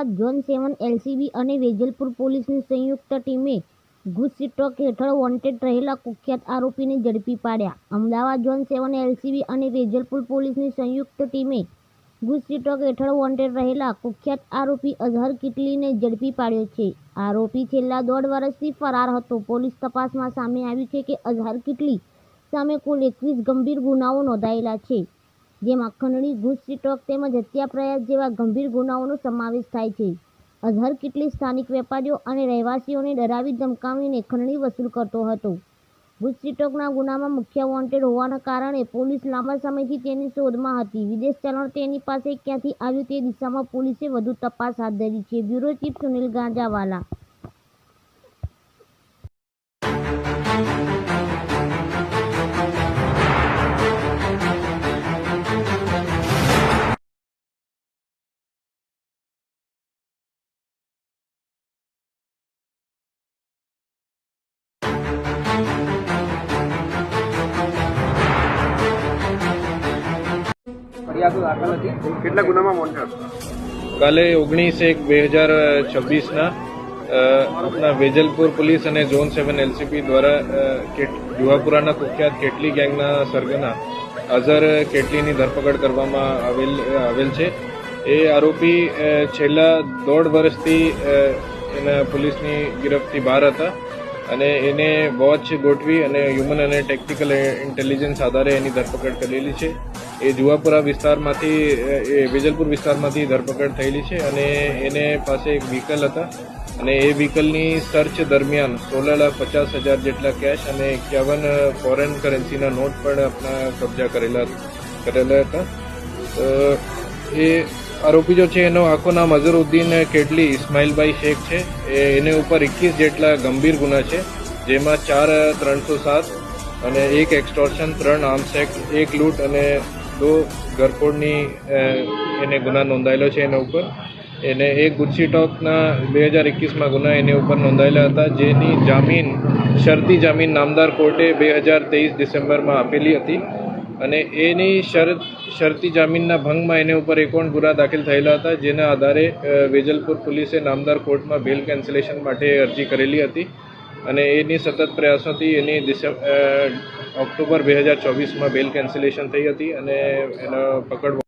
Ahmedabad zone 7 LCB અને વેજલપુર પોલીસની સંયુક્ત ટીમે ગુજસીટોક હેઠળ વોન્ટેડ રહેલા કુખ્યાત આરોપીને ઝડપી પાડ્યા. અમદાવાદ ઝોન 7 એલસીબી અને વેજલપુર પોલીસની સંયુક્ત ટીમે ગુજસીટોક હેઠળ વોન્ટેડ રહેલા કુખ્યાત આરોપી અઝહર કિટલીને ઝડપી પાડ્યો છે. આરોપી છેલ્લા 1.5 વર્ષથી ફરાર હતો. પોલીસ તપાસમાં સામે આવ્યું છે કે અઝહર કિટલી સામે કુલ 21 ગંભીર ગુનાઓ નોંધાયેલા છે, જેમાં ખંડણી, ગુજસીટોક તેમજ હત્યા પ્રયાસ જેવા ગંભીર ગુનાઓનો સમાવેશ થાય છે. અઝહર કિટલી સ્થાનિક વેપારીઓ અને રહેવાસીઓને ડરાવી ધમકાવીને ખંડણી વસૂલ કરતો હતો. ગુજસીટોકના ગુનામાં મુખ્ય વોન્ટેડ હોવાના કારણે પોલીસ લાંબા સમયથી તેની શોધમાં હતી. વિદેશ ચલણ તેની પાસે ક્યાંથી આવ્યું તે દિશામાં પોલીસે વધુ તપાસ હાથ ધરી છે. Bureau chief Sunil Ganjawala. કેટલા ગુનામાં વોન્ટેડ? કાલે 19/1/2026 આપણા વેજલપુર પોલીસ અને ઝોન 7 એલસીબી દ્વારા જુહાપુરાના કુખ્યાત કેટલી ગેંગના સરગના અઝહર કેટલીની ધરપકડ કરવામાં આવેલ છે. એ આરોપી છેલ્લા 1.5 વર્ષથી એના પોલીસની ગિરફથી બહાર હતા અને એને વોચ ગોઠવી અને હ્યુમન અને ટેકનિકલ ઇન્ટેલિજન્સ આધારે એની ધરપકડ કરેલી છે. એ જુહાપુરા વિસ્તારમાંથી વેજલપુર વિસ્તારમાંથી ધરપકડ થયેલી છે અને એને પાસે એક વ્હીકલ હતા અને એ વ્હીકલની સર્ચ દરમિયાન 16,50,000 જેટલા કેશ અને 51 ફોરેન કરન્સીના નોટ પણ આપણા કબજા કરેલા હતા. એ આરોપી જો છે એનો આખું નામ અઝહરુદ્દીન કેટલી ઇસ્માઇલભાઈ શેખ છે. એને ઉપર 21 જેટલા ગંભીર ગુના છે, જેમાં 4 307 અને 1 એક્સટોર્શન, 3 આર્મ્સ એક્ટ, 1 લૂંટ અને 2 ઘરફોડની એને ગુના નોંધાયેલો છે એના ઉપર. એને એક ગુજસીટોકના 2021માં ગુના એની ઉપર નોંધાયેલા હતા, જેની જામીન શરતી જામીન નામદાર કોર્ટે 2023 ડિસેમ્બરમાં આપેલી હતી અને એની શરતી જામીનના ભંગમાં એને ઉપર 51 ગુના દાખલ થયેલા હતા, જેના આધારે વેજલપુર પોલીસે નામદાર કોર્ટમાં બેલ કેન્સલેશન માટે અરજી કરેલી હતી અને એની સતત પ્રયાસોથી એની ઓક્ટોબર 2024માં બેલ કેન્સલેશન થઈ હતી અને એનો પકડ